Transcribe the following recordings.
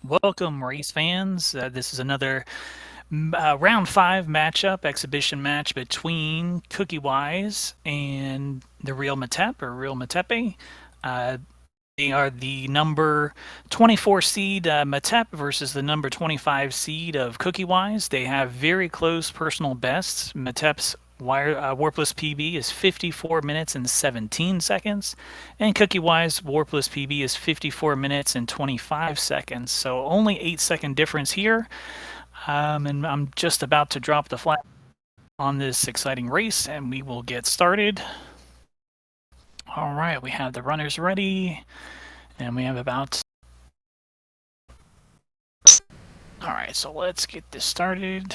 Welcome, race fans. This is another round 5 matchup, exhibition match between Cookiewise and the Real Matepe, or Real Matepe. They are the number 24 seed Matepe versus the number 25 seed of Cookiewise. They have very close personal bests. Matepe's Warpless PB is 54 minutes and 17 seconds, and Cookiewise Warpless PB is 54 minutes and 25 seconds. So only 8-second difference here. And I'm just about to drop the flag on this exciting race, and we will get started. All right, we have the runners ready, and we have about... All right, so let's get this started.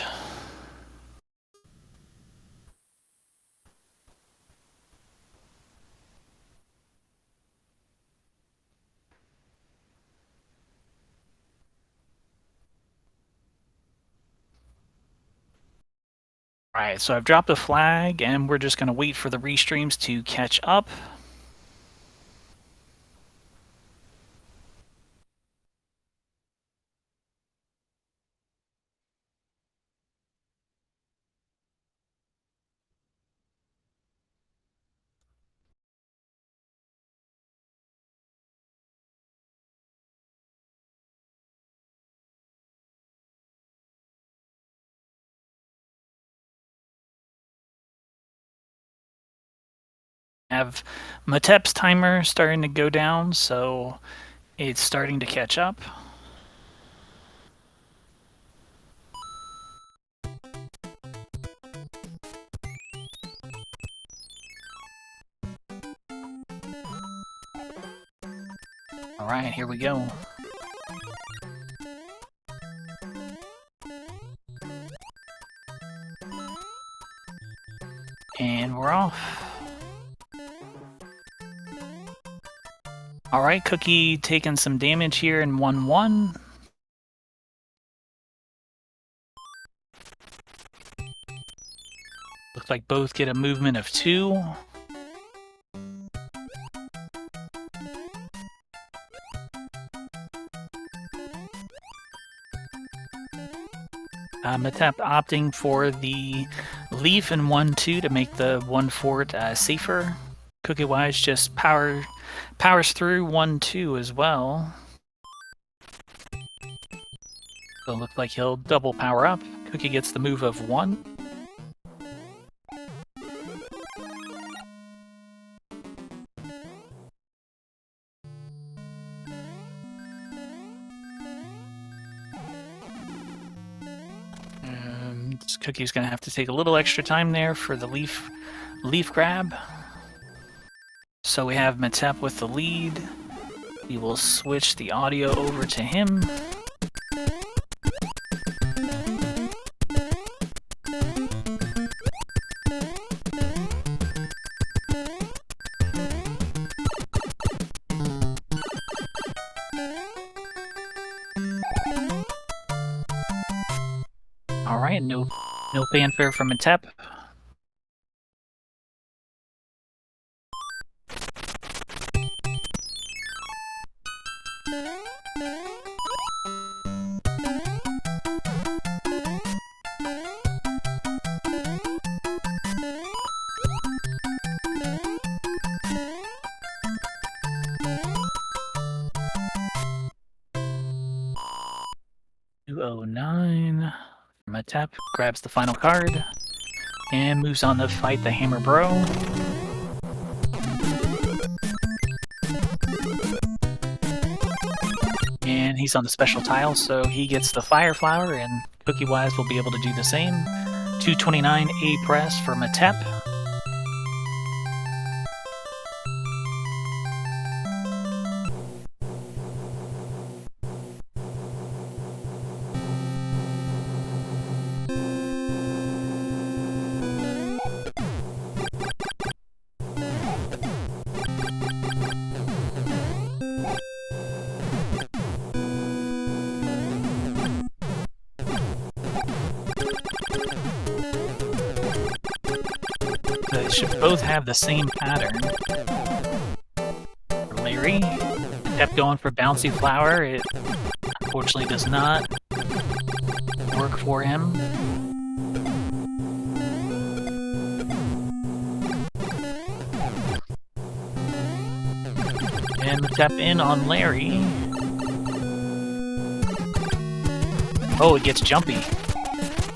All right, so I've dropped the flag, and we're just going to wait for the restreams to catch up. Have Matepe's timer starting to go down, so it's starting to catch up. All right, here we go. And we're off. All right, Cookie taking some damage here in 1-1. Looks like both get a movement of 2. Matepe opting for the leaf in 1-2 to make the 1-fort safer. Cookiewise just powers through 1-2 as well. So it looks like he'll double power up. Cookie gets the move of 1. Cookie's gonna have to take a little extra time there for the leaf grab. So we have Matepe with the lead. We will switch the audio over to him. All right, no fanfare from Matepe. Matepe grabs the final card and moves on to fight the Hammer Bro. And he's on the special tile, so he gets the Fire Flower, and Cookiewise will be able to do the same. 229 A press for Matepe. They should both have the same pattern. Larry kept going for Bouncy Flower. It unfortunately does not work for him. And the tap in on Larry. Oh, it gets jumpy.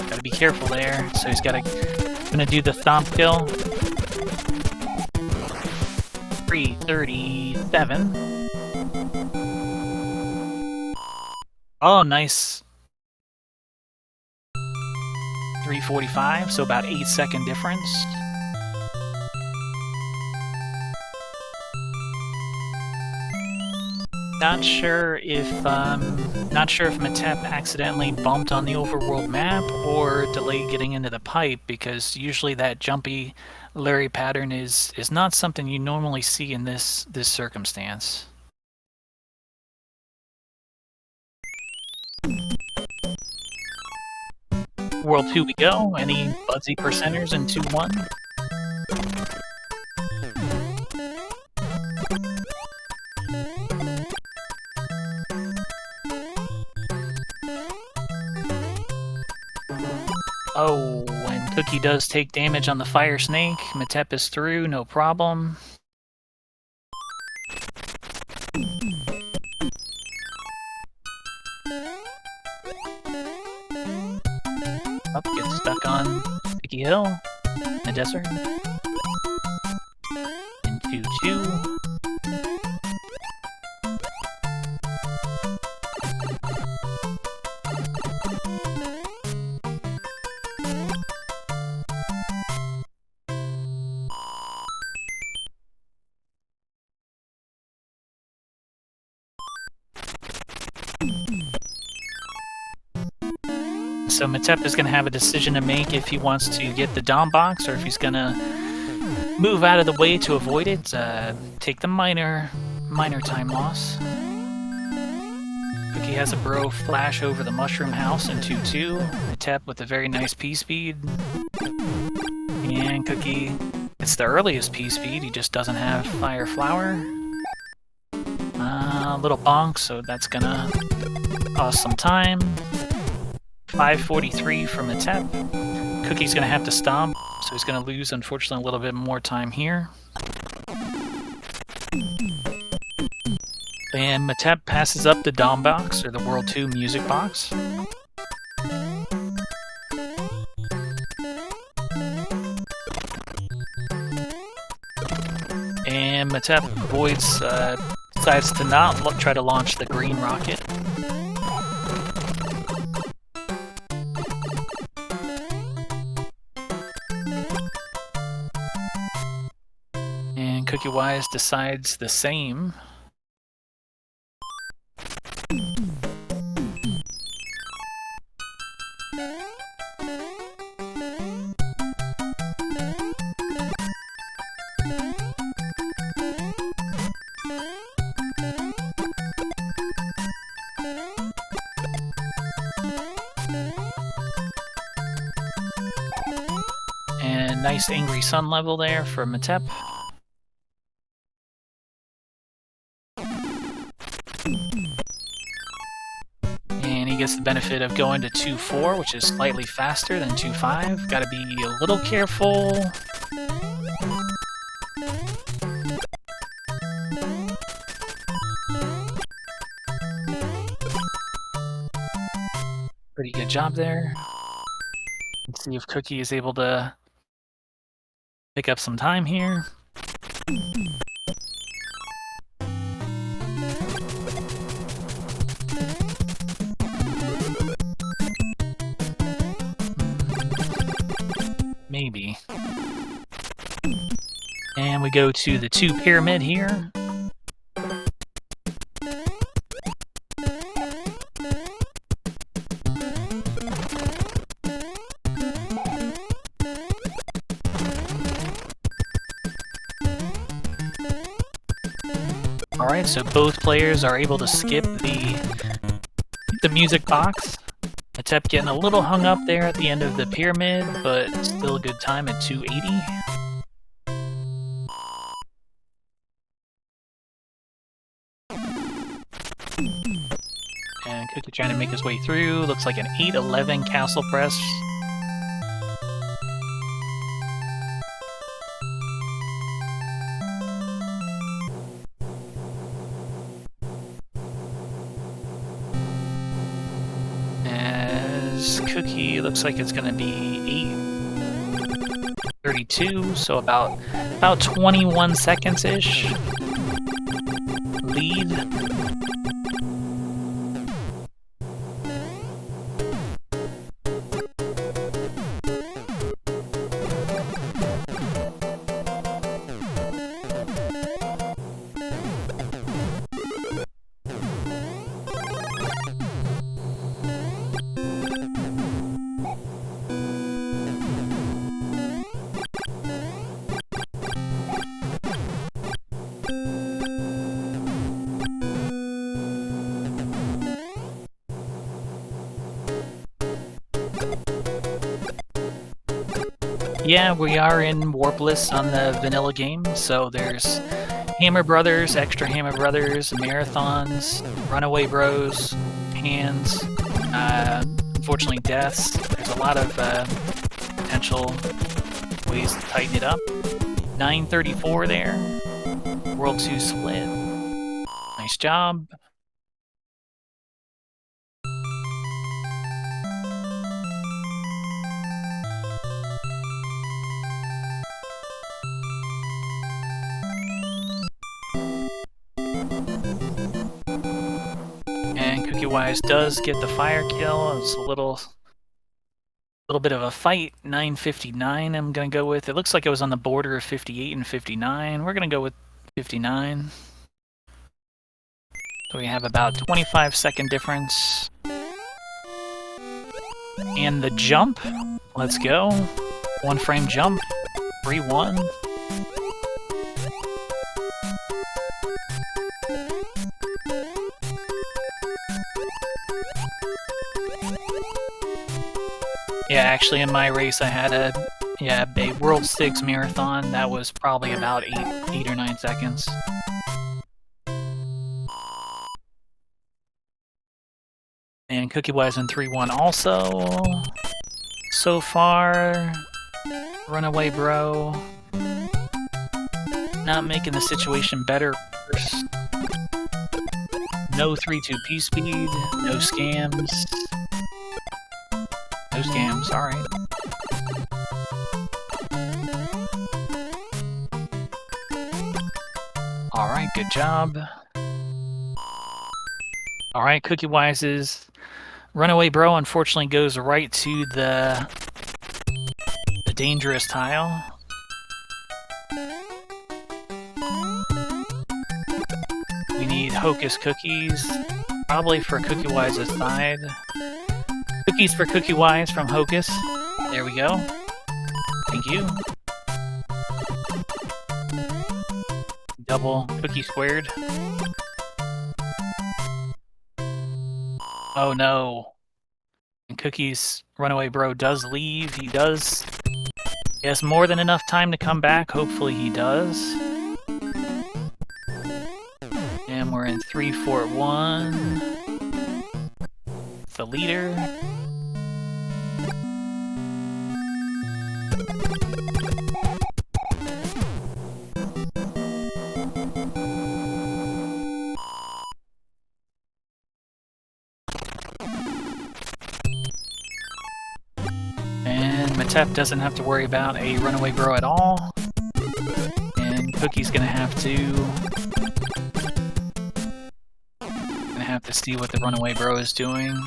Gotta be careful there. So he's gonna do the thump kill. 337. Oh, nice. 345, so about 8-second difference. Not sure if Matepe accidentally bumped on the overworld map or delayed getting into the pipe, because usually that jumpy Larry pattern is not something you normally see in this circumstance. World 2 we go. Any Budsy percenters in 2-1? Oh, when Cookie does take damage on the Fire Snake, Matepe is through, no problem. Up, gets stuck on Sticky Hill in the desert. In 2-2. So Matepe is going to have a decision to make if he wants to get the Dom box or if he's going to move out of the way to avoid it, take the minor time loss. Cookie has a bro flash over the mushroom house in 2-2. Matepe with a very nice P-speed. And Cookie, it's the earliest P-speed, he just doesn't have Fire Flower. Little bonk, so that's going to cost some time. 543 for Matepe. Cookie's going to have to stomp, so he's going to lose, unfortunately, a little bit more time here. And Matepe passes up the Dom box, or the World 2 music box. And Matepe avoids, decides to not try to launch the green rocket. Cookiewise decides the same. And nice Angry Sun level there for Matepe. Gets the benefit of going to 2-4, which is slightly faster than 2-5. Gotta be a little careful. Pretty good job there. Let's see if Cookie is able to pick up some time here. Maybe. And we go to the 2 pyramid here. Alright, so both players are able to skip the music box. Matepe getting a little hung up there at the end of the pyramid, but still a good time at 280. And Cookie trying to make his way through. Looks like an 8-11 castle press. As Cookie looks like it's going to be 8:32, so about 21 seconds-ish lead. Yeah, we are in Warpless on the vanilla game, so there's Hammer Brothers, Extra Hammer Brothers, Marathons, Runaway Bros, Hands, unfortunately deaths. There's a lot of potential ways to tighten it up. 9:34 there. World 2 split. Nice job. Cookiewise does get the fire kill. It's a little bit of a fight. 9:59 I'm going to go with. It looks like it was on the border of 58 and 59. We're going to go with 59. So we have about 25-second difference. And the jump. Let's go. 1-frame jump. 3-1. Yeah, actually in my race I had a World 6 marathon. That was probably about 8 or 9 seconds. And Cookiewise in 3-1 also. So far, Runaway Bro not making the situation better. No 3-2 P-speed, no scams. No scams, alright. Alright, good job. Alright, Cookiewise's Runaway Bro unfortunately goes right to the dangerous tile. We need Hocus Cookies, probably for Cookiewise's side. Cookies for Cookiewise from Hocus. There we go. Thank you. Double cookie squared. Oh no. And Cookie's Runaway Bro does leave. He does. He has more than enough time to come back. Hopefully he does. And we're in 3-4-1. The leader. Matepe doesn't have to worry about a Runaway Bro at all. And Cookie's gonna have to see what the Runaway Bro is doing.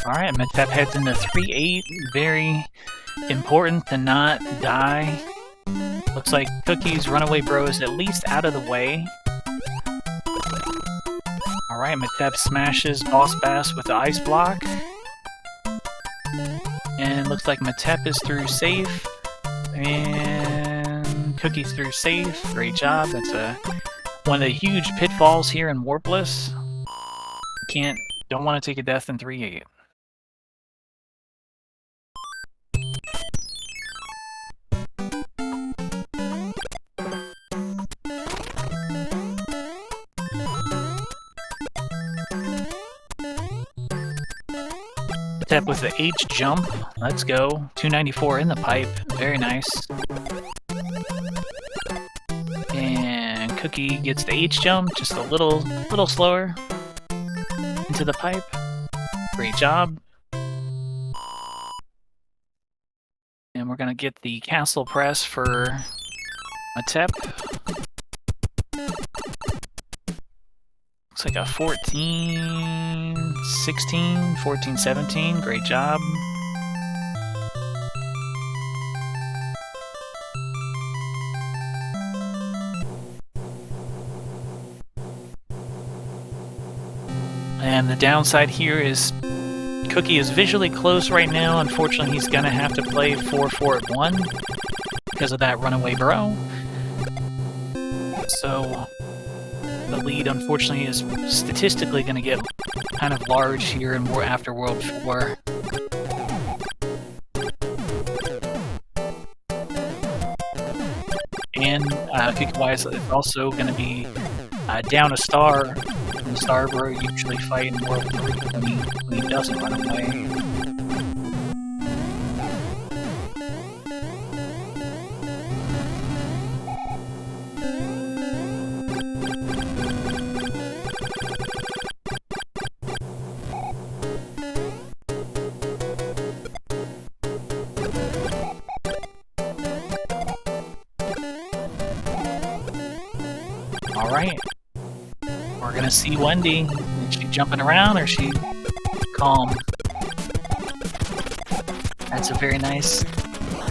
Alright, Matepe heads into 3-8. Very important to not die Looks like Cookie's runaway bro is at least out of the way. Alright, Matepe smashes Boss Bass with the ice block. And looks like Matepe is through safe. And Cookie's through safe. Great job. That's one of the huge pitfalls here in Warpless. Don't want to take a death in 3-8. Step with the H jump. Let's go. 294 in the pipe. Very nice. And Cookie gets the H jump, just a little slower into the pipe. Great job. And we're gonna get the castle press for Matepe. Looks like a 14, 16, 14, 17. Great job. And the downside here is Cookie is visually close right now. Unfortunately, he's gonna have to play 4-4 at 1 because of that runaway bro. So the lead, unfortunately, is statistically going to get kind of large here and more after World 4. And Cookiewise is also going to be down a star. And Star Bro usually fight in World 3 when he doesn't run away. Alright, we're gonna see Wendy. Is she jumping around or is she calm? That's a very nice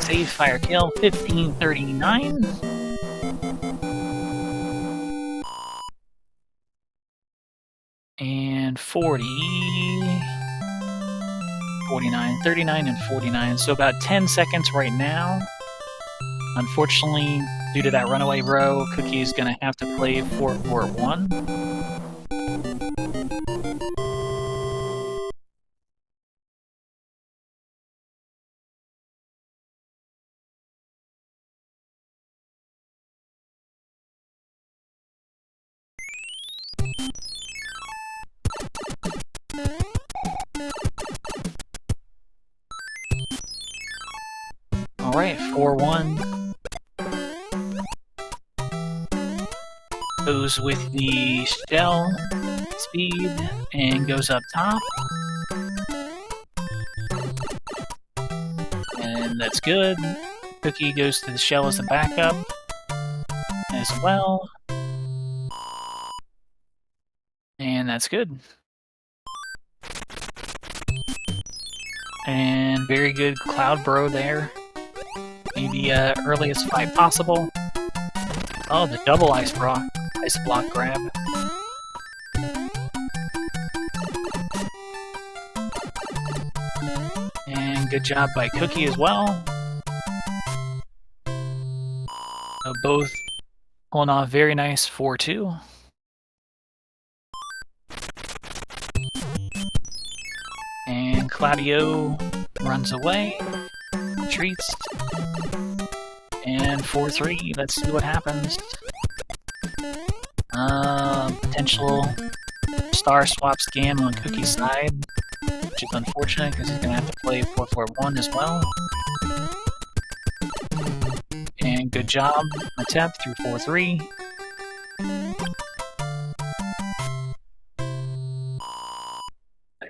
save fire kill. 1539. And 40. 49, 39, and 49. So about 10 seconds right now. Unfortunately, due to that runaway bro, Cookie is going to have to play 4-4 at 1. Alright, 4-1. Goes with the shell speed and goes up top. And that's good. Cookie goes to the shell as a backup as well. And that's good. And very good Cloud Bro there. Maybe earliest fight possible. Oh, the double ice block grab. And good job by Cookie as well. So both pulling off very nice 4-2. And Claudio runs away, retreats, and 4-3. Let's see what happens. Potential star swap scam on Cookie's side, which is unfortunate because he's going to have to play 4-4-1 as well. And good job, Matepe through 4-3.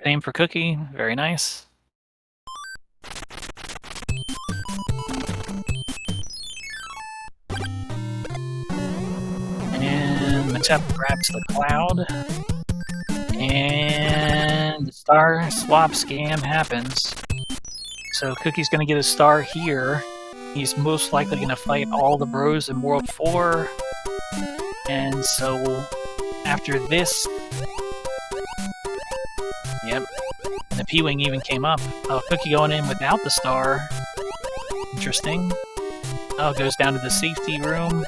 Same for Cookie, very nice. And Matepe grabs the cloud. And the star swap scam happens. So Cookie's gonna get a star here. He's most likely going to fight all the bros in World 4. And so, after this... Yep. And the P-Wing even came up. Oh, Cookie going in without the star. Interesting. Oh, goes down to the safety room.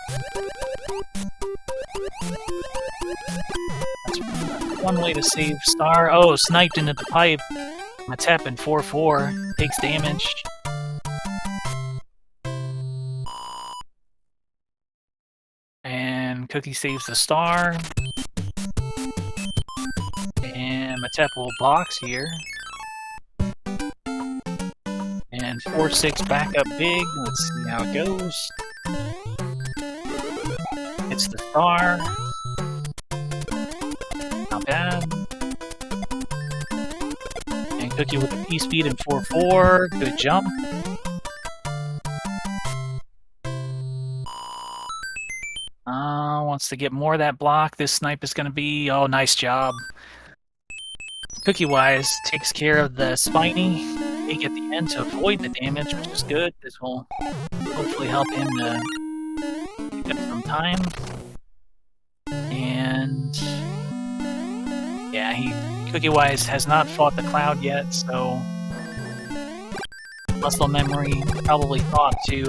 That's one way to save star. Oh, sniped into the pipe. Matepe in 4-4. Takes damage. And Cookie saves the star. And Matepe will box here. And 4-6 back up big. Let's see how it goes. Hits the star. Not bad. And Cookie with the P-speed in 4-4. Good jump. Wants to get more of that block. This snipe is going to be... Oh, nice job. Cookiewise takes care of the spiny egg at the end to avoid the damage, which is good. This will hopefully help him to pick up some time. And... yeah, Cookiewise has not fought the Cloud yet, so... muscle memory probably thought to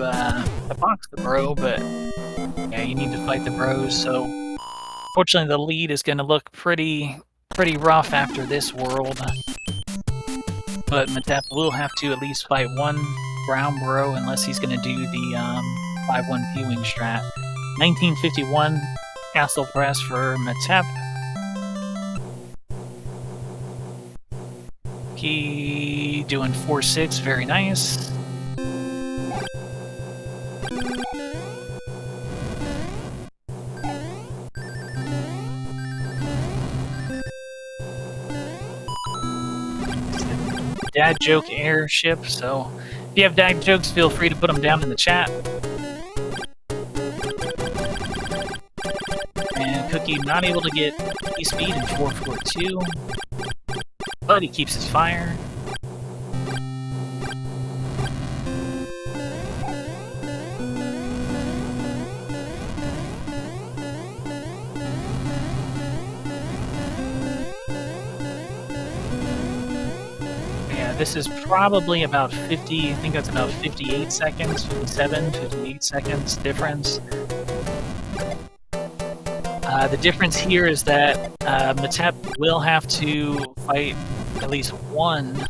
box the bro, but... yeah, you need to fight the bros, so... unfortunately, the lead is going to look pretty rough after this world. But Matepe will have to at least fight one brown bro, unless he's going to do the 5-1 P-Wing strat. 1951 Castle Press for Matepe. He doing 4-6, very nice. Dad joke airship, so if you have dad jokes, feel free to put them down in the chat. And Cookie not able to get E-speed in 4-4-2, but he keeps his fire. This is probably about 50, I think that's about 58 seconds, 57, 58 seconds difference. The difference here is that Matepe will have to fight at least one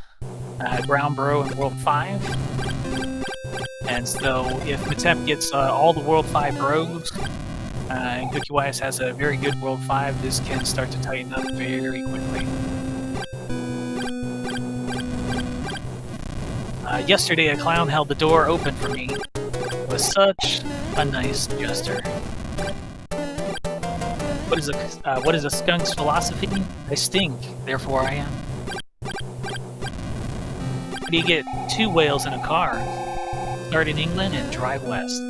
ground bro in World 5. And so if Matepe gets all the World 5 bros, and Cookiewise has a very good World 5, this can start to tighten up very quickly. Yesterday, a clown held the door open for me. It was such a nice gesture. What is a skunk's philosophy? I stink, therefore I am. How do you get 2 whales in a car? Start in England and drive west.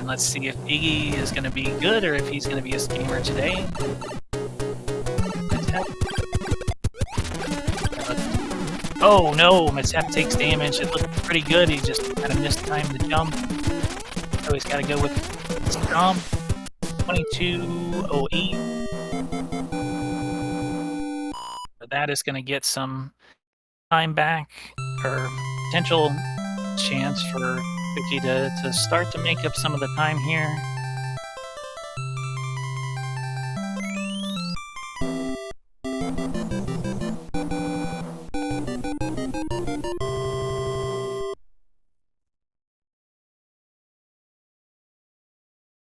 Let's see if Iggy is going to be good or if he's going to be a scammer today. Oh no, Matepe takes damage. It looked pretty good. He just kind of mistimed the jump. So he's got to go with Stomp. 2208. But that is going to get some time back, or potential chance for Cookie to start to make up some of the time here.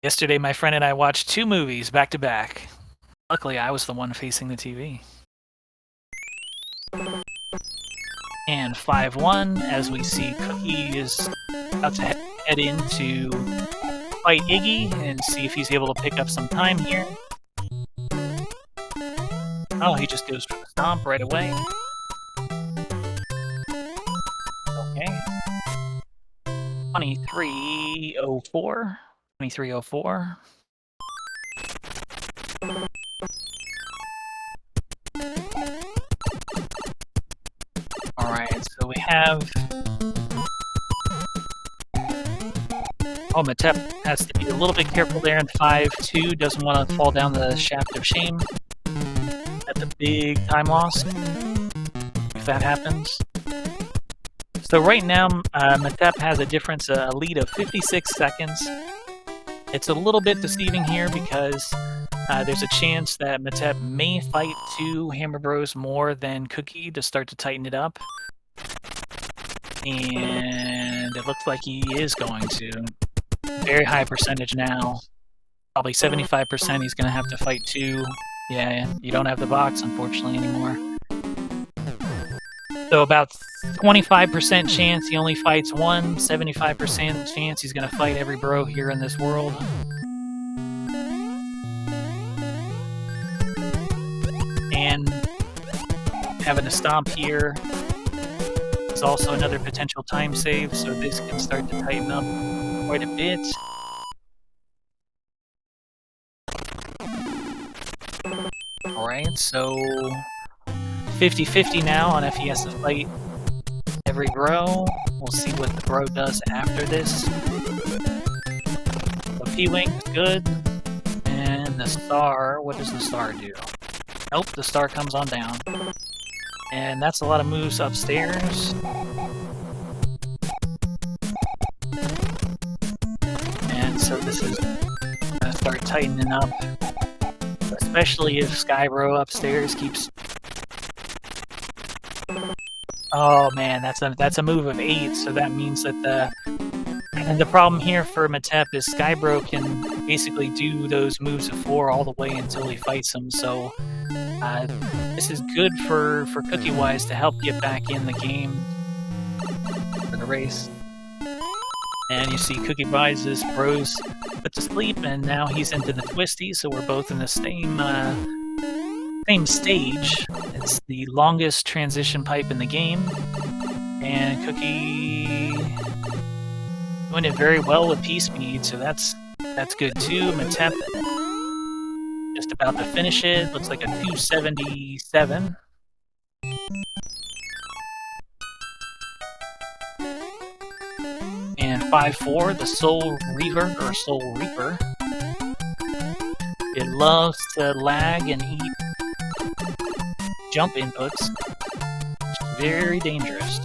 Yesterday, my friend and I watched 2 movies back to back. Luckily, I was the one facing the TV. And 5-1, as we see Cookie is about to head in to fight Iggy and see if he's able to pick up some time here. Oh, he just goes for the stomp right away. Okay. 2304. 2304. Alright, so we have... Oh, Matepe has to be a little bit careful there in 5-2, doesn't want to fall down the shaft of shame. That's a big time loss, if that happens. So right now, Matepe has a difference, a lead of 56 seconds. It's a little bit deceiving here because there's a chance that Matepe may fight 2 Hammer Bros more than Cookie to start to tighten it up. And it looks like he is going to. Very high percentage now. Probably 75% he's going to have to fight 2. Yeah, you don't have the box, unfortunately, anymore. So about 25% chance he only fights 1, 75% chance he's going to fight every bro here in this world. And having to stomp here is also another potential time save, so this can start to tighten up quite a bit. Alright, so 50-50 now on if he has to fight every bro. We'll see what the bro does after this. The P-Wing is good. And the star, what does the star do? Nope, the star comes on down. And that's a lot of moves upstairs. And so this is gonna start tightening up. Especially if Skybro upstairs keeps... Oh man, that's a move of 8, so that means that the problem here for Matepe is Skybro can basically do those moves of 4 all the way until he fights him, so this is good for Cookiewise to help get back in the game for the race. And you see Cookiewise's bros put to sleep, and now he's into the twisty, so we're both in the same stage. It's the longest transition pipe in the game, and Cookie doing it very well with P-Speed, so that's good too. Matepe just about to finish it. Looks like a 277. And 5-4, the Soul Reaver, or Soul Reaper. It loves to lag and eat jump inputs. It's very dangerous.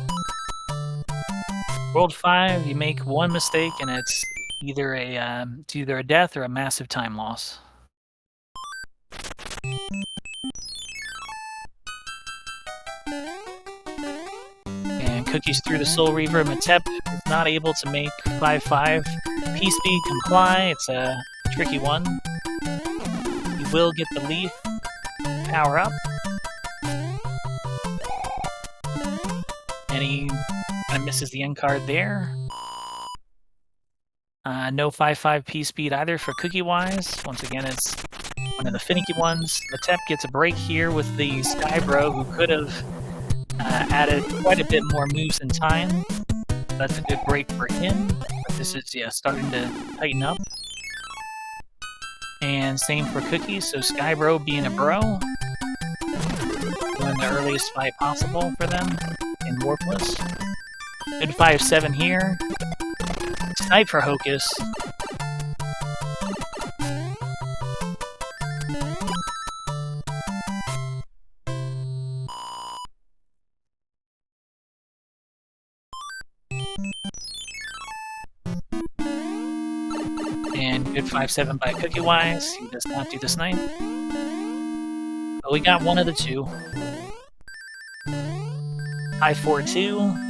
World 5, you make one mistake and it's either a death or a massive time loss. And Cookie's through the Soul Reaver. Matepe is not able to make 5-5 P-Speed comply. It's a tricky one. He will get the leaf power up. And he kind of misses the end card there. No 5-5 P-Speed either for Cookiewise. Once again, it's one of the finicky ones. Matepe gets a break here with the Skybro, who could have added quite a bit more moves in time. That's a good break for him. But this is, starting to tighten up. And same for Cookie, so Skybro being a bro. Doing the earliest fight possible for them in Warpless. Good 5-7 here. Snipe for Hocus. And good 5-7 by Cookiewise. He does not do the snipe. But we got one of the two. High 4-2.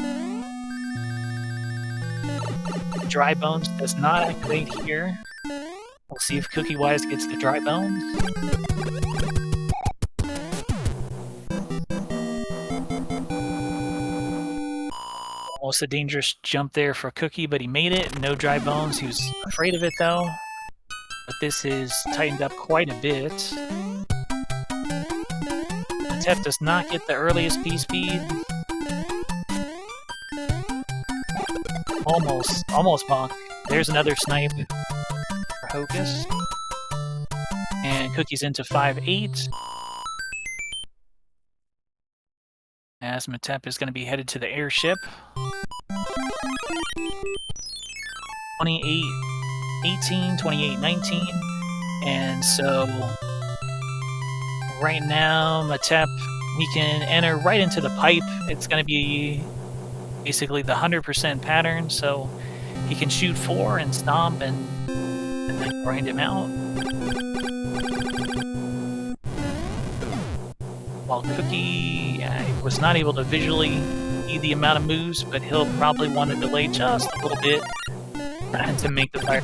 Dry Bones does not activate here. We'll see if Cookiewise gets the Dry Bones. Almost a dangerous jump there for Cookie, but he made it. No Dry Bones. He was afraid of it though. But this is tightened up quite a bit. Matepe does not get the earliest P-Speed. Almost bonk. There's another snipe for Hocus. And Cookie's into 5-8. as Matepe is going to be headed to the airship. 28-18, 28-19. And so right now, Matepe, he can enter right into the pipe. It's going to be basically the 100% pattern, so he can shoot 4 and stomp and then grind him out. While Cookie was not able to visually see the amount of moves, but he'll probably want to delay just a little bit to make the fire.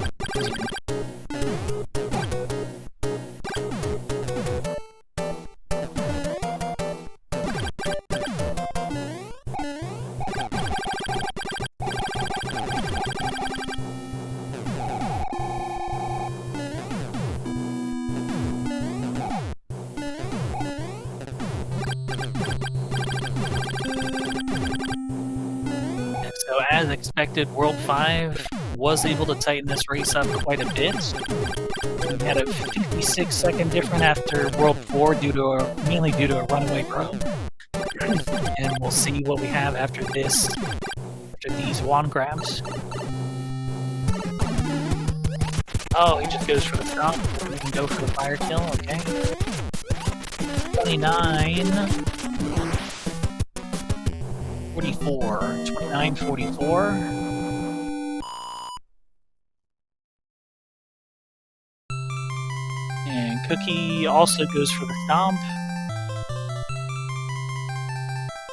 So as expected, World 5 was able to tighten this race up quite a bit. We had a 56-second difference after World 4 mainly due to a runaway pro. And we'll see what we have after this, after these wand grabs. Oh, he just goes for the stomp. We can go for the fire kill, okay. 29-44. And Cookie also goes for the stomp.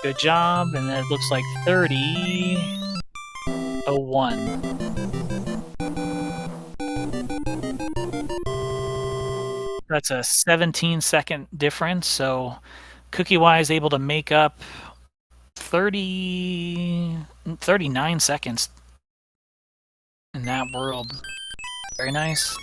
Good job, and then it looks like 30-01. That's a 17-second difference, so Cookiewise able to make up 39 seconds in that world. Very nice.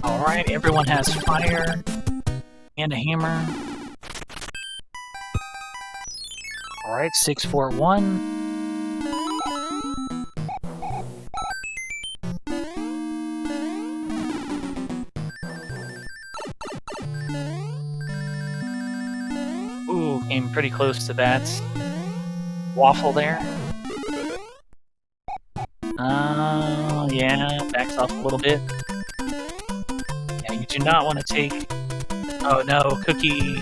Alright, everyone has fire and a hammer. Alright, 6-4-1. Ooh, came pretty close to that waffle there. Yeah, backs off a little bit. Yeah, you do not want to take... Oh no, Cookie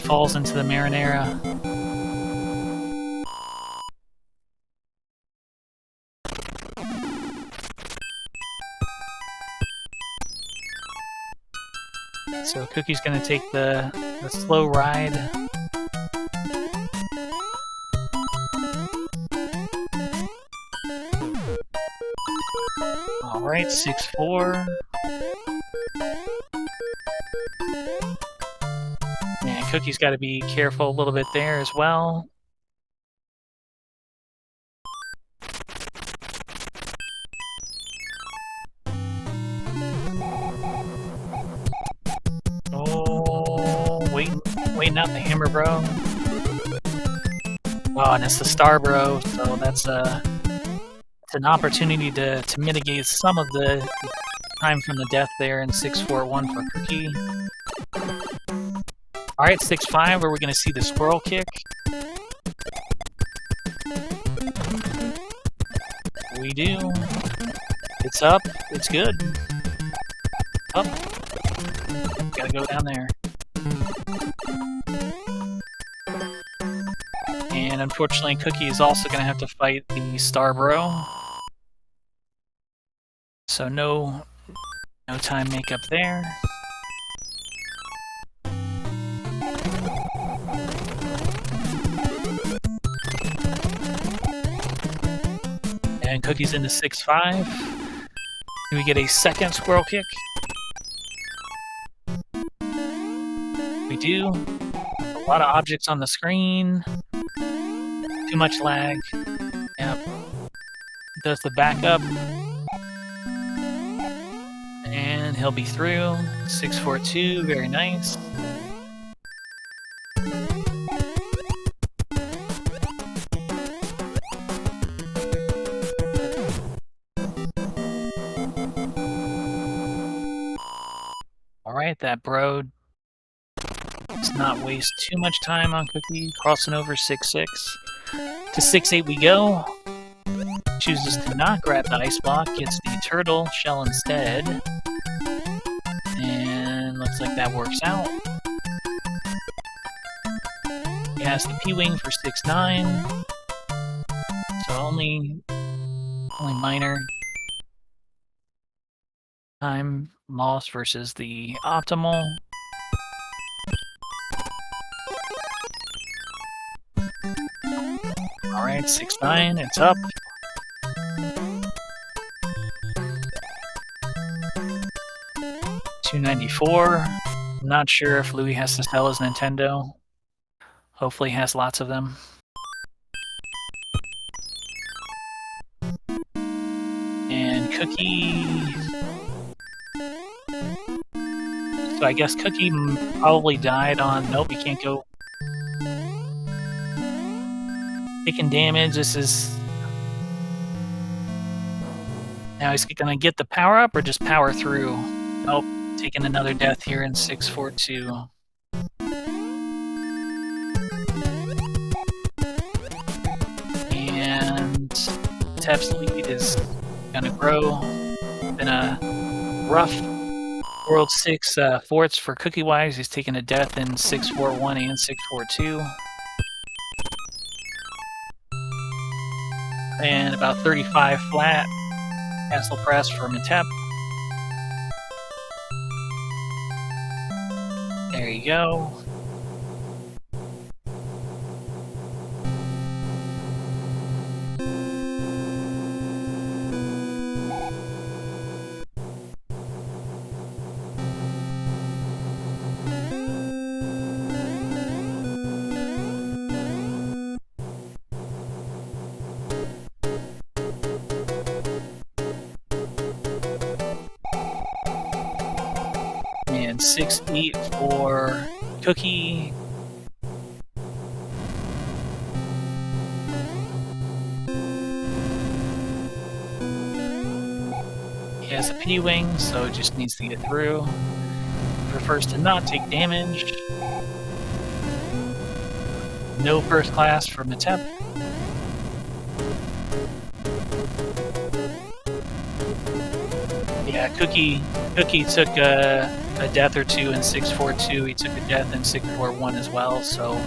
falls into the marinara. So Cookie's gonna take the slow ride. Alright, 6-4. Yeah, Cookie's got to be careful a little bit there as well. Oh, waiting out the hammer, bro. Oh, and it's the star, bro. So that's it's an opportunity to mitigate some of the time from the death there in 6-4-1 for Cookie. Alright, 6-5, where we're going to see the squirrel kick. We do. It's up. It's good. Up. Gotta go down there. And unfortunately, Cookie is also going to have to fight the Starbro. So no time makeup there. And Cookie's into 6-5. Do we get a second squirrel kick? We do. A lot of objects on the screen. Too much lag. Yep. Does the backup. And he'll be through. 6-4-2, very nice. Alright, that bro does not waste too much time on Cookie. Crossing over 6-6. To 6-8 we go. Chooses to not grab the ice block, gets the turtle shell instead. And looks like that works out. He has the P-Wing for 6-9. So only minor time lost versus the optimal. Alright, 6-9, it's up. $294. I'm not sure if Louis has to sell his Nintendo. Hopefully he has lots of them. And Cookie... So I guess Cookie probably died on... Nope, he can't go... Taking damage, this is... Now he's gonna get the power up or just power through? Nope, taking another death here in 6-4-2. And Tap's lead is gonna grow. Been a rough World 6 forts for Cookiewise. He's taking a death in 6-4-1 and 6-4-2. And about 35 flat. Castle Press for Matepe. There you go. And 6-8 for Cookie. He has a P-Wing, so it just needs to get through. Prefers to not take damage. No first class for Matepe. Yeah, Cookie took a death or two in 6-4-2. He took a death in 6-4-1 as well, so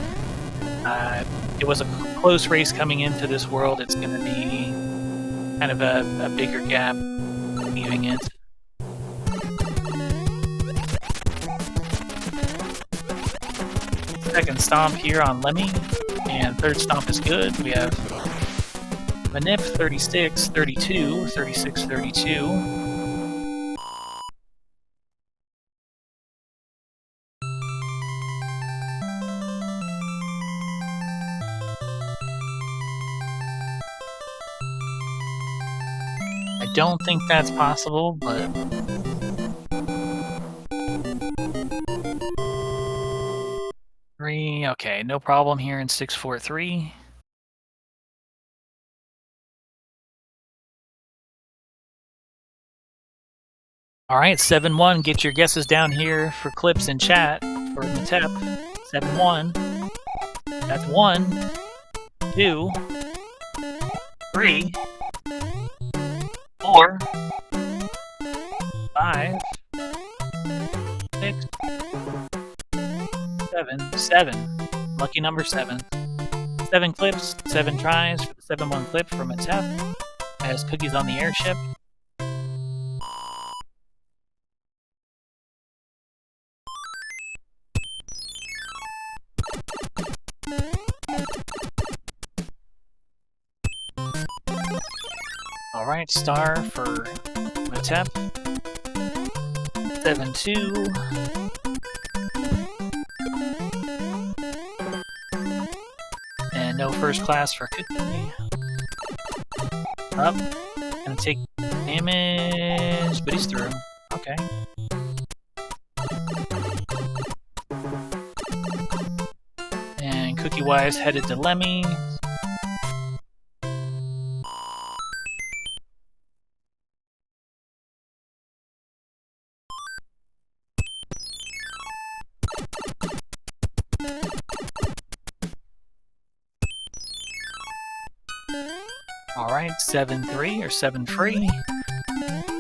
it was a close race coming into this world. It's going to be kind of a bigger gap leaving it. Second stomp here on Lemmy, and third stomp is good. We have Manip 36-32, 36-32. I don't think that's possible, but... Okay, no problem here in 6-4-3. Alright, 7-1, get your guesses down here for clips in chat for Matepe. 7-1. That's 1, 2, 3, 4, 5, 6, 7. Lucky number 7. 7 clips, 7 tries for the 7-1 clip from Matepe as Cookie's on the airship. Alright, star for Matepe. 7-2. And no first class for Cookie. Up. Gonna take damage, but he's through. Okay. And Cookiewise headed to Lemmy. right, 7-3 or 7 free.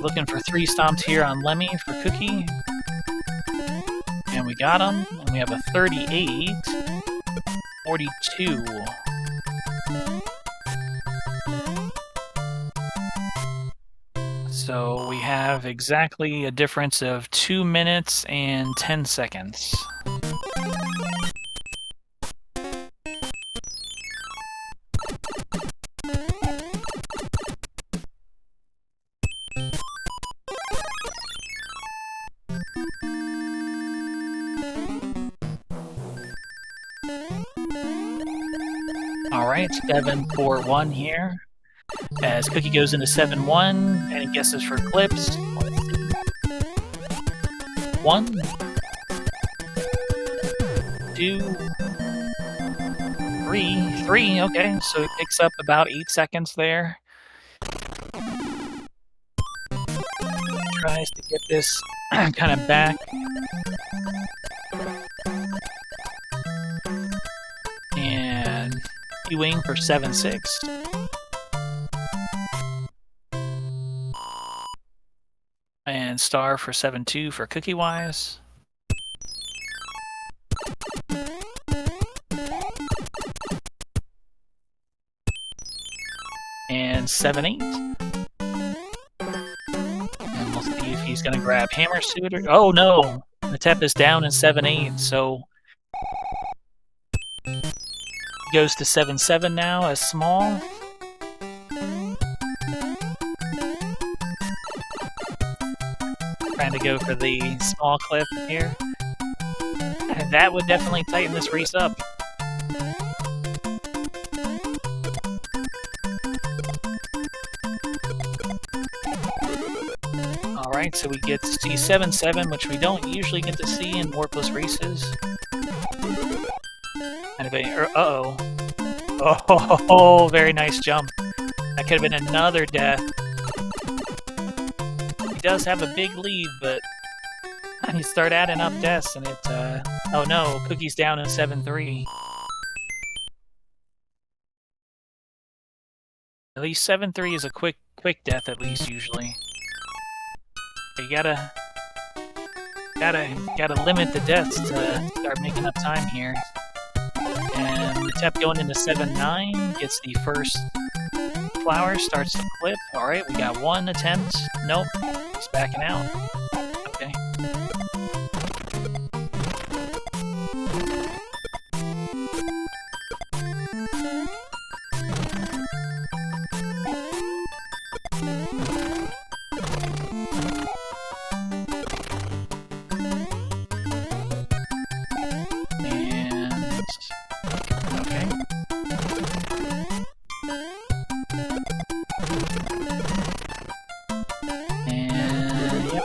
Looking for 3 stomps here on Lemmy for Cookie. And we got him. And we have a 38, 42. So we have exactly a difference of 2 minutes and 10 seconds. All right, 7-4-1 here. As Cookie goes into 7-1, and he guesses for clips. 1, 2, 3, 3. Okay, so it picks up about 8 seconds there. Tries to get this kind of back. And queuing for 7-6. And star for 7-2 for Cookiewise. And 7-8. And we'll see if he's going to grab Hammer Suit or... Oh no! Matepe is down in 7-8, so... He goes to 7-7 now as small. Trying to go for the small clip here. And that would definitely tighten this race up. Alright, so we get to see 7-7, which we don't usually get to see in Warpless races. Kind of a... Uh-oh. Oh, very nice jump. That could have been another death. He does have a big lead, but you start adding up deaths and it, oh no, Cookie's down in 7-3. At least 7-3 is a quick death, at least, usually. You gotta limit the deaths to start making up time here. And Matepe going into 7-9, gets the first flower, starts to clip. Alright, we got 1 attempt. Nope, he's backing out. Okay.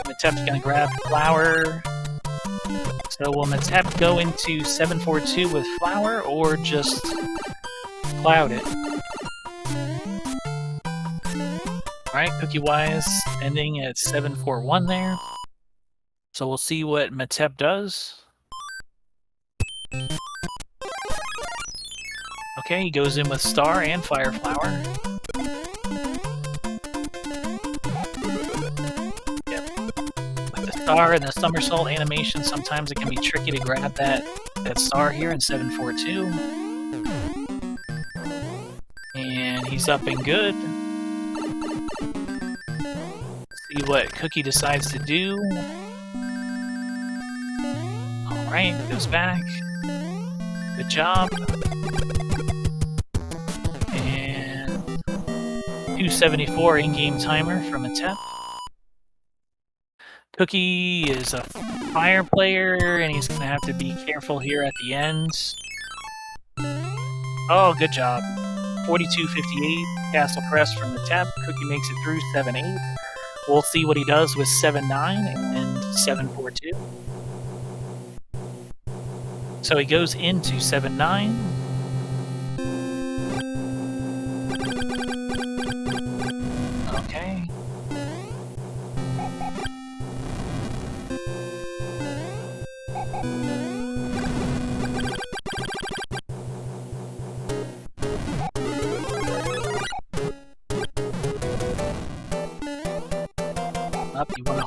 Matepe's gonna grab flower. So will Matepe go into 7-4-2 with flower or just cloud it? Alright, Cookiewise ending at 7-4-1 there. So we'll see what Matepe does. Okay, he goes in with star and fire flower. Star and the somersault animation, sometimes it can be tricky to grab that star here in 7-4-2. And he's up and good. See what Cookie decides to do. Alright, goes back. Good job. And 274 in-game timer from Matepe. Cookie is a fire player, and he's going to have to be careful here at the end. Oh, good job. 42-58, Castle Crest from Matepe. Cookie makes it through 7-8. We'll see what he does with 7-9 and 7-4-2. So he goes into 7-9. Okay.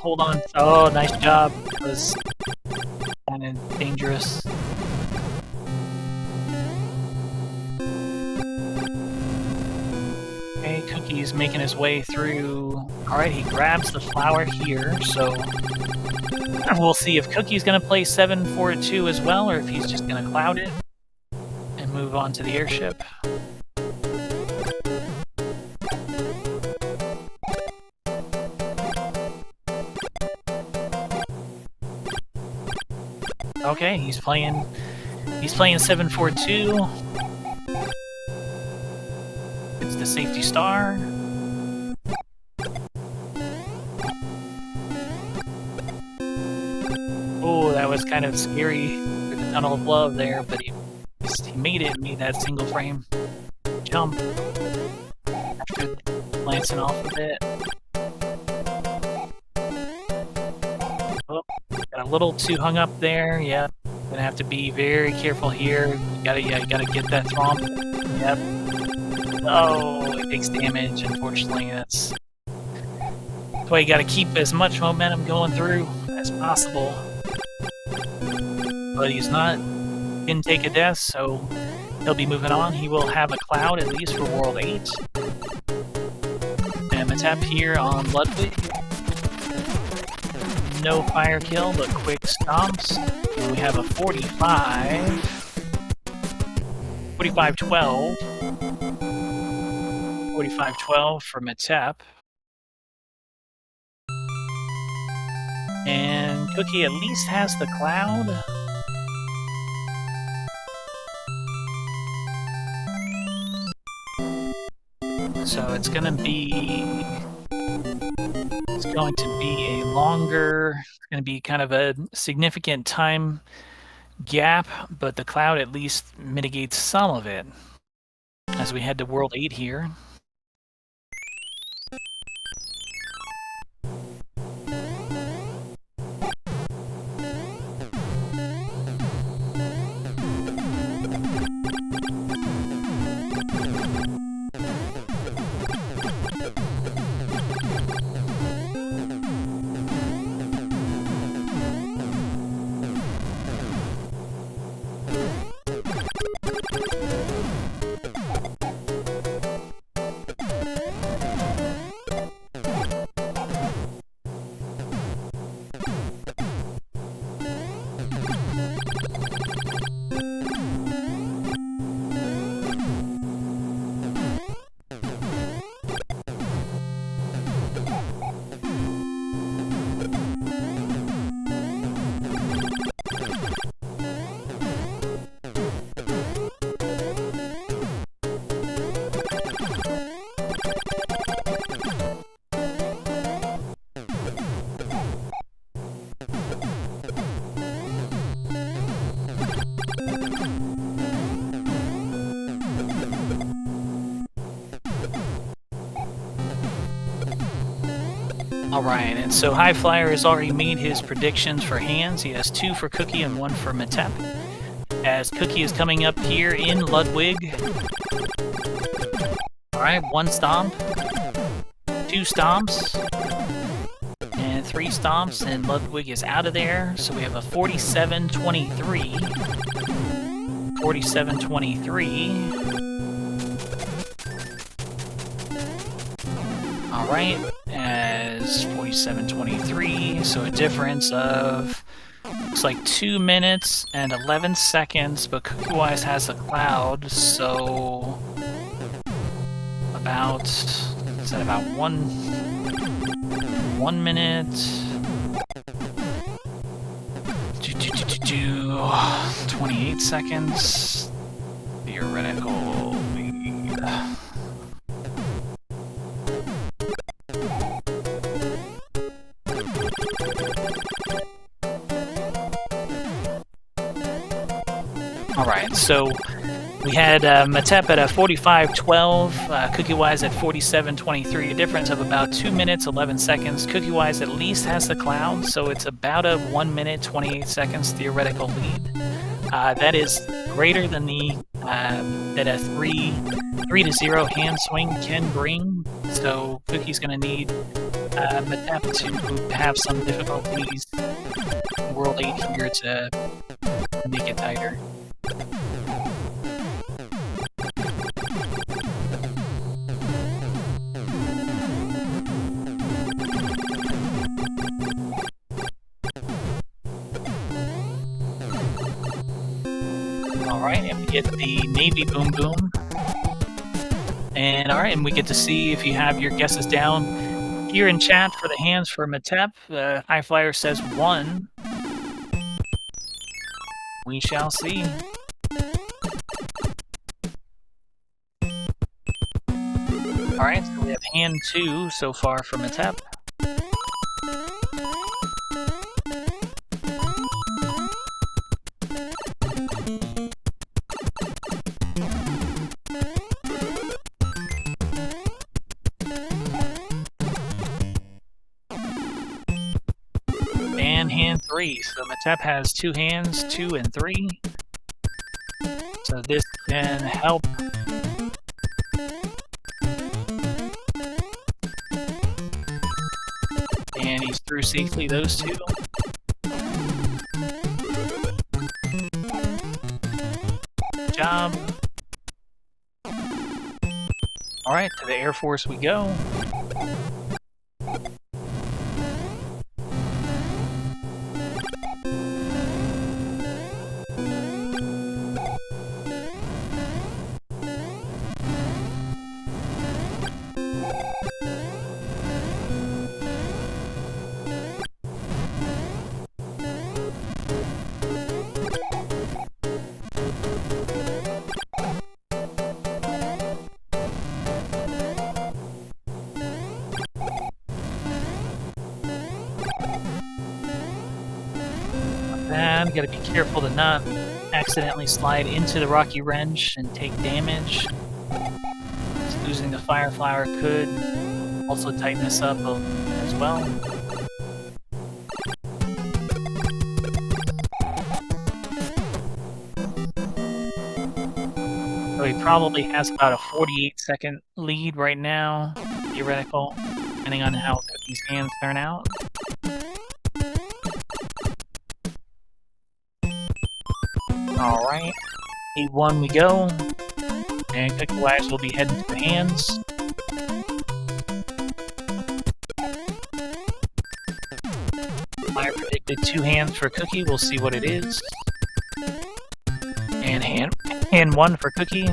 hold on. Oh, nice job. That was kind of dangerous. Okay, Cookie's making his way through. Alright, he grabs the flower here, so we'll see if Cookie's going to play 7-4-2 as well, or if he's just going to cloud it and move on to the airship. Okay, he's playing 7-4-2. It's the safety star. Oh, that was kind of scary for the tunnel of love there, but he made it, made that single frame jump after glancing off a bit. Oh, got a little too hung up there. Yeah, gonna have to be very careful here. You gotta get that thwomp. Yep. Oh, it takes damage. Unfortunately, that's why you gotta keep as much momentum going through as possible. But he's didn't take a death, so he'll be moving on. He will have a cloud at least for World 8. And Matepe here on Ludwig. No fire kill, but quick stomps. And we have a 45-12. 45-12 for Matepe. And Cookie at least has the cloud. So it's going to be a longer, it's going to be kind of a significant time gap, but the cloud at least mitigates some of it as we head to World 8 here. Alright, and so High Flyer has already made his predictions for hands. He has 2 for Cookie and 1 for Matepe. As Cookie is coming up here in Ludwig. Alright, 1 stomp, 2 stomps, and 3 stomps, and Ludwig is out of there. So we have a 47-23. 47-23. Alright, as 47-23, so a difference of, looks like 2 minutes and 11 seconds, but Cookiewise has a cloud, so about, is that about 1 minute, 28 seconds, theoretical lead. Alright, so we had Matepe at a 45-12, Cookiewise at 47-23, a difference of about 2 minutes, 11 seconds. Cookiewise at least has the cloud, so it's about a 1 minute, 28 seconds theoretical lead. That is greater than the that a 3-0 hand swing can bring, so Cookie's going to need Matepe to have some difficulties. World 8 here to make it tighter. Alright, and we get the Navy Boom Boom. And alright, and we get to see if you have your guesses down here in chat for the hands for Matepe. High Flyer says 1. We shall see. Alright, so we have hand 2 so far for Matepe. And hand 3. So Matepe has 2 hands, 2 and 3. So this can help. And he's through safely, those 2. Good job. Alright, to the Air Force we go. Bad. Gotta be careful to not accidentally slide into the rocky wrench and take damage. Just losing the fire flower could also tighten this up as well. So he probably has about a 48-second lead right now, theoretical, depending on how these hands turn out. Alright, 8-1 we go, and Cookiewise will be heading to the hands. I predicted 2 hands for Cookie, we'll see what it is. And hand 1 for Cookie.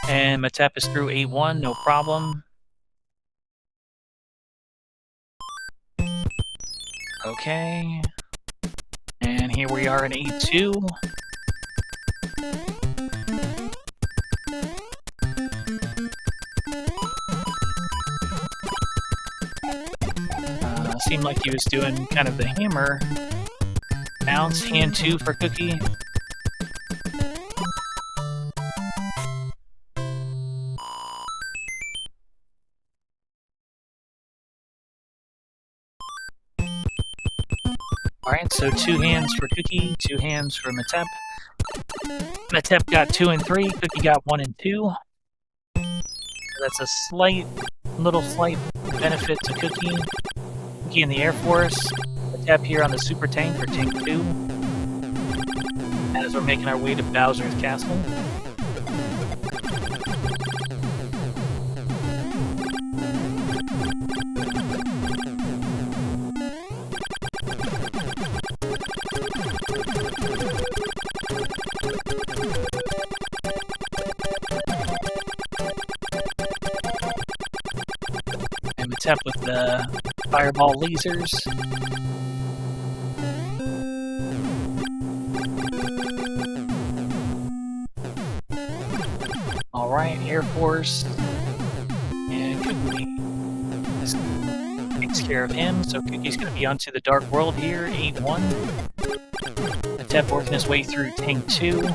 And Matepe is through 8-1, no problem. Okay. And here we are in 8-2. Seemed like he was doing kind of the hammer bounce. Hand 2 for Cookie. Alright, so 2 hands for Cookie, 2 hands for Matepe. Matepe got 2 and 3, Cookie got 1 and 2. So that's a slight benefit to Cookie. Cookie in the Air Force, Matepe here on the Super Tank for Tank 2. As we're making our way to Bowser's Castle. And Matepe with the fireball lasers. Alright, Air Force. And Cookie takes care of him, so Cookie's gonna be onto the Dark World here, 8-1. Matepe working his way through Tank 2.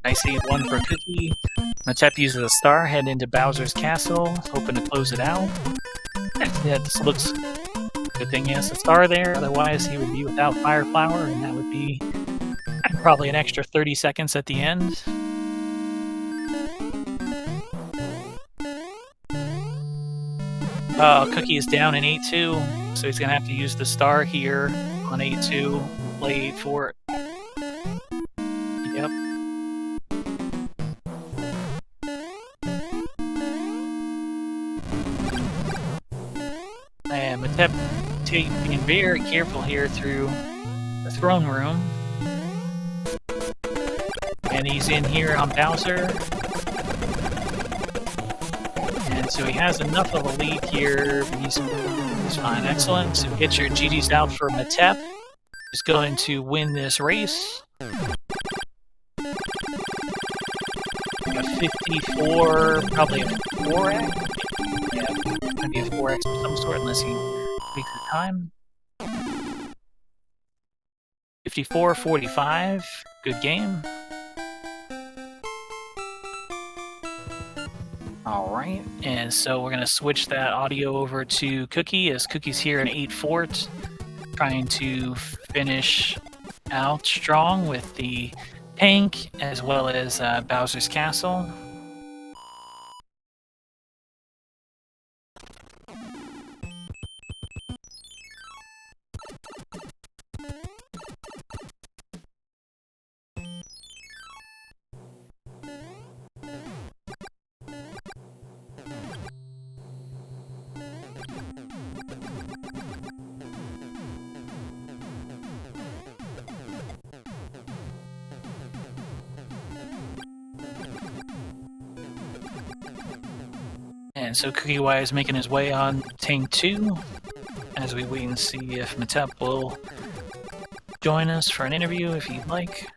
Nice 8-1 for Cookie. Matepe uses a star, head into Bowser's castle, hoping to close it out. Yeah, this looks... Good thing he has a star there, otherwise he would be without Fire Flower, and that would be probably an extra 30 seconds at the end. Cookie is down in 8-2, so he's going to have to use the star here on 8-2, play 8-4. Yep. And Matepe being very careful here through the throne room. And he's in here on Bowser. And so he has enough of a lead here. He's fine. Excellent. So get your GG's out for Matepe. He's going to win this race. A 54, probably a 4x. Yeah, maybe a 4x of some sort, unless he takes the time. 54-45. Good game. Alright, and so we're going to switch that audio over to Cookie, as Cookie's here in 8-4, trying to finish out strong with the tank, as well as Bowser's Castle. And so Cookiewise making his way on Tank 2, as we wait and see if Matepe will join us for an interview if he'd like.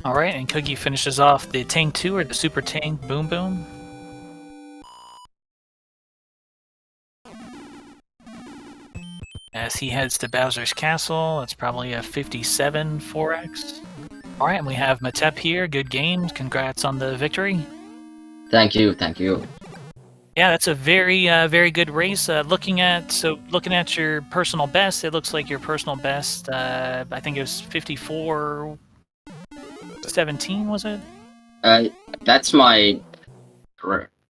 Alright, and Cookie finishes off the Tank 2, or the Super Tank Boom Boom. As he heads to Bowser's Castle, it's probably a 57 4x. Alright, and we have Matepe here. Good game. Congrats on the victory. Thank you, thank you. Yeah, that's a very, very good race. Looking at your personal best, it looks like your personal best, I think it was 54-17, was it? That's my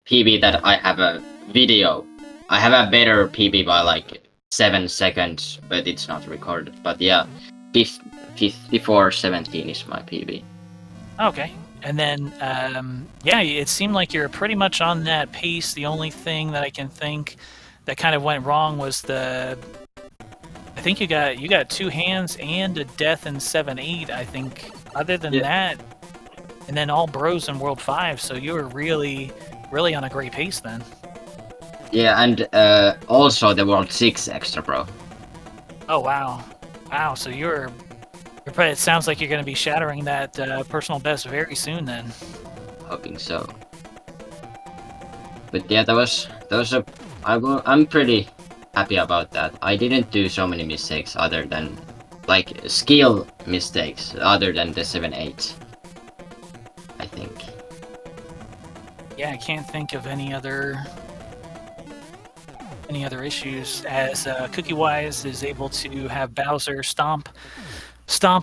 PB that I have a video. I have a better PB by like 7 seconds, but it's not recorded. But yeah, 54-17 is my PB. Okay. And then, yeah, it seemed like you're pretty much on that pace. The only thing that I can think that kind of went wrong was I think you got 2 hands and a death in 7-8, I think. Other than that, and then all bros in World 5, so you were really, really on a great pace then. Yeah, and also the World 6 extra bro. Oh, wow. Wow, so it sounds like you're going to be shattering that personal best very soon then. Hoping so. But yeah, I'm pretty happy about that. I didn't do so many mistakes other than, like, skill mistakes, other than the 7-8. I think. Yeah, I can't think of any other issues, as Cookiewise is able to have Bowser stomp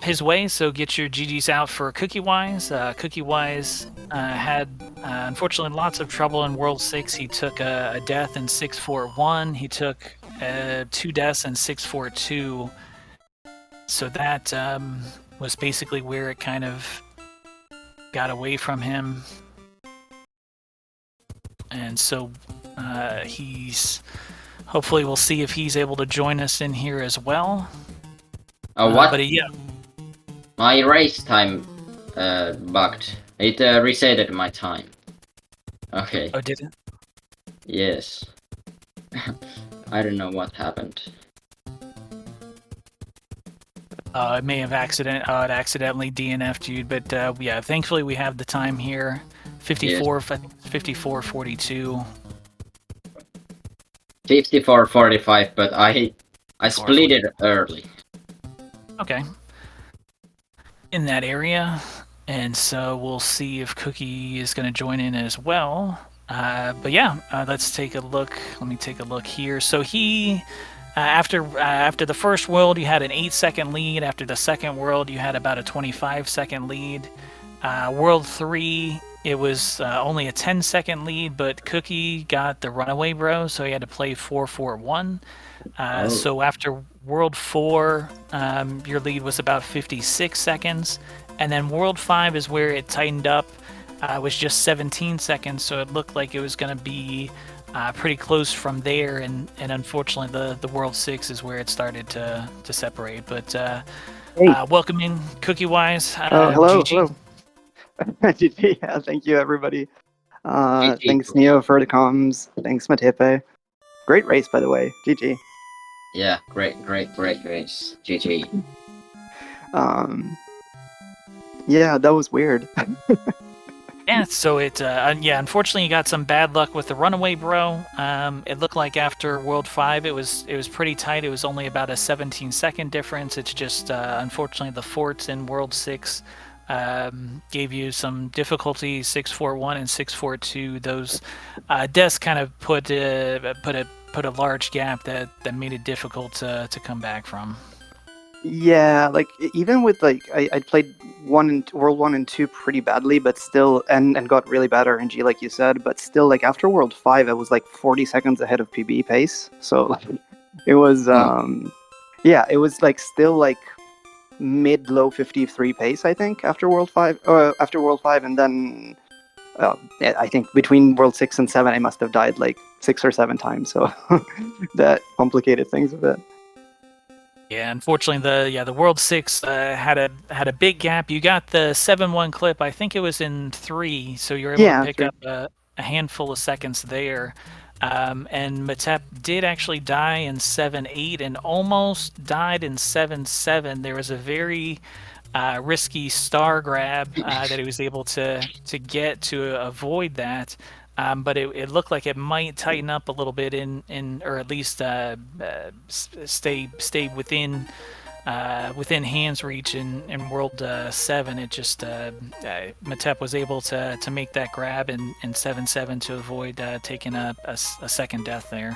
his way, so get your GGs out for Cookiewise. Cookiewise had, unfortunately, lots of trouble in World 6. He took a death in 6-4-1. He took 2 deaths in 6-4-2. So that was basically where it kind of got away from him. And so He's hopefully we'll see if he's able to join us in here as well. What? But yeah, My race time bugged. It resetted my time. Okay. oh, did it? Yes. I don't know what happened. It may have it accidentally DNF'd you, but yeah, thankfully we have the time here. 54, 54:42. 54:45, but I split it early. Okay. In that area, and so we'll see if Cookie is going to join in as well. But yeah, let's take a look. Let me take a look here. So he, after the first world, you had an 8-second lead. After the second world, you had about a 25-second lead. World 3, it was only a 10-second lead, but Cookie got the runaway bro, so he had to play 4-4-1. So after World 4, your lead was about 56 seconds. And then World 5 is where it tightened up. It was just 17 seconds, so it looked like it was going to be pretty close from there. And unfortunately, the World 6 is where it started to separate. But welcoming Cookiewise. Hello, GG. hello. GG, yeah, thank you, everybody. Thanks, Neo, for the comms. Thanks, Matepe. Great race, by the way. GG. Yeah, great race. GG. Yeah, that was weird. Yeah, so unfortunately you got some bad luck with the runaway bro. It looked like after World 5 it was pretty tight. It was only about a 17-second difference. It's just unfortunately the forts in World 6 gave you some difficulty. 641 and 642. Those deaths kind of put a large gap that made it difficult to come back from. Yeah, like even with I played World 1 and 2 pretty badly, but still and got really bad RNG like you said, but still like after World 5 I was like 40 seconds ahead of PB pace. So like it was it was like still like mid low 53 pace I think after World 5 and then I think between World 6 and 7 I must have died like 6 or 7 times, so that complicated things a bit. Yeah, unfortunately, the World 6 had a big gap. You got the 7-1 clip. I think it was in 3, so you were able to pick up a handful of seconds there. And Matepe did actually die in 7-8 and almost died in 7-7. There was a very risky star grab that he was able to get to avoid that. But it looked like it might tighten up a little bit or at least stay within hands reach in World 7. It just Matepe was able to make that grab in 7-7 to avoid taking a second death there.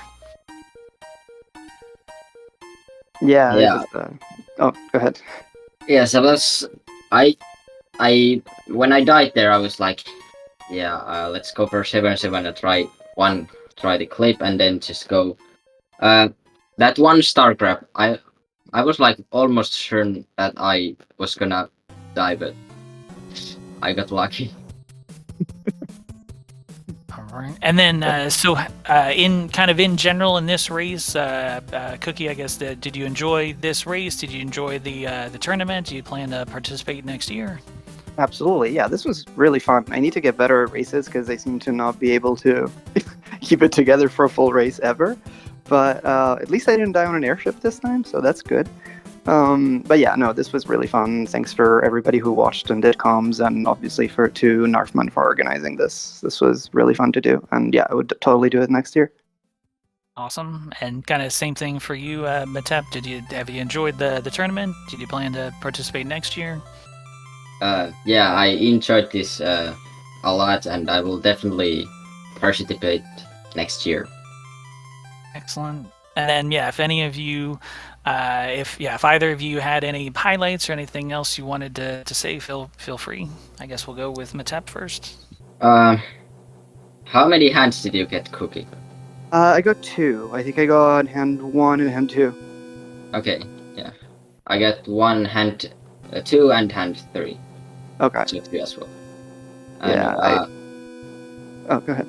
Yeah. Oh, go ahead. Yeah, so I when I died there, I was like, yeah, let's go for 7-7 and try the clip and then just go. That one star grab, I was like almost certain that I was gonna die, but I got lucky. All right, and then in general in this race, Cookie, I guess, did you enjoy this race? Did you enjoy the tournament? Do you plan to participate next year? Absolutely, yeah. This was really fun. I need to get better at races because I seem to not be able to keep it together for a full race ever. But at least I didn't die on an airship this time, so that's good. But yeah, no, this was really fun. Thanks for everybody who watched and did comms, and obviously to Narfman for organizing this. This was really fun to do, and yeah, I would totally do it next year. Awesome, and kind of same thing for you, Matepe. Have you enjoyed the tournament? Did you plan to participate next year? Yeah, I enjoyed this a lot, and I will definitely participate next year. Excellent. And then, yeah, if any of you, if either of you had any highlights or anything else you wanted to say, feel free. I guess we'll go with Matepe first. How many hands did you get, Cookie? I got 2. I think I got hand 1 and hand 2. Okay, yeah. I got 1 hand 2 and hand 3. Okay. So 3 as well. And, yeah. Oh, go ahead.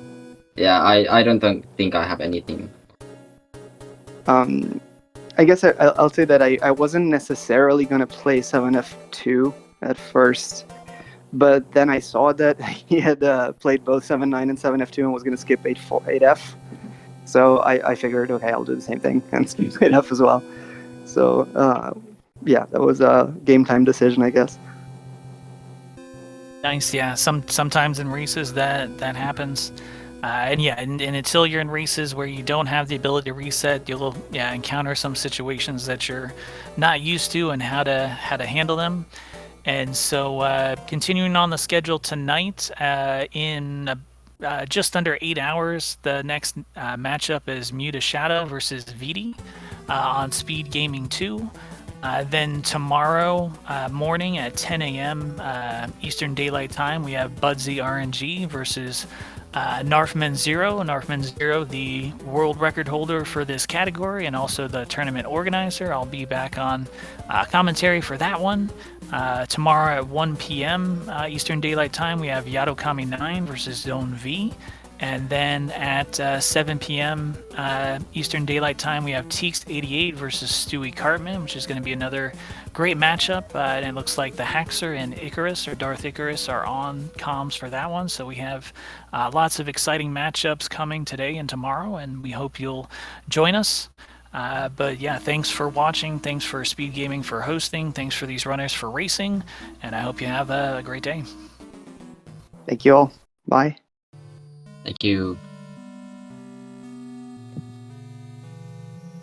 Yeah, I don't think I have anything. I guess I'll say that I wasn't necessarily going to play 7F2 at first, but then I saw that he had played both 7.9 and 7F2 and was going to skip 8F. So I figured, okay, I'll do the same thing and skip 8F as well. So yeah, that was a game time decision, I guess. Nice, yeah. Sometimes in races that happens, and yeah, and until you're in races where you don't have the ability to reset, you'll encounter some situations that you're not used to and how to handle them. And so, continuing on the schedule tonight, in just under 8 hours, the next matchup is Muta Shadow versus Vidi on SpeedGaming 2. Then tomorrow morning at 10 a.m. Eastern Daylight Time, we have Budsy RNG versus Narfman Zero. Narfman Zero, the world record holder for this category and also the tournament organizer. I'll be back on commentary for that one. Tomorrow at 1 p.m. Eastern Daylight Time, we have Yadokami 9 versus Zone V. And then at 7 p.m. Eastern Daylight Time, we have Teeks88 versus Stewie Cartman, which is going to be another great matchup. And it looks like the Haxer and Icarus, or Darth Icarus, are on comms for that one. So we have lots of exciting matchups coming today and tomorrow, and we hope you'll join us. But yeah, thanks for watching. Thanks for SpeedGaming for hosting. Thanks for these runners for racing. And I hope you have a great day. Thank you all. Bye. Thank you.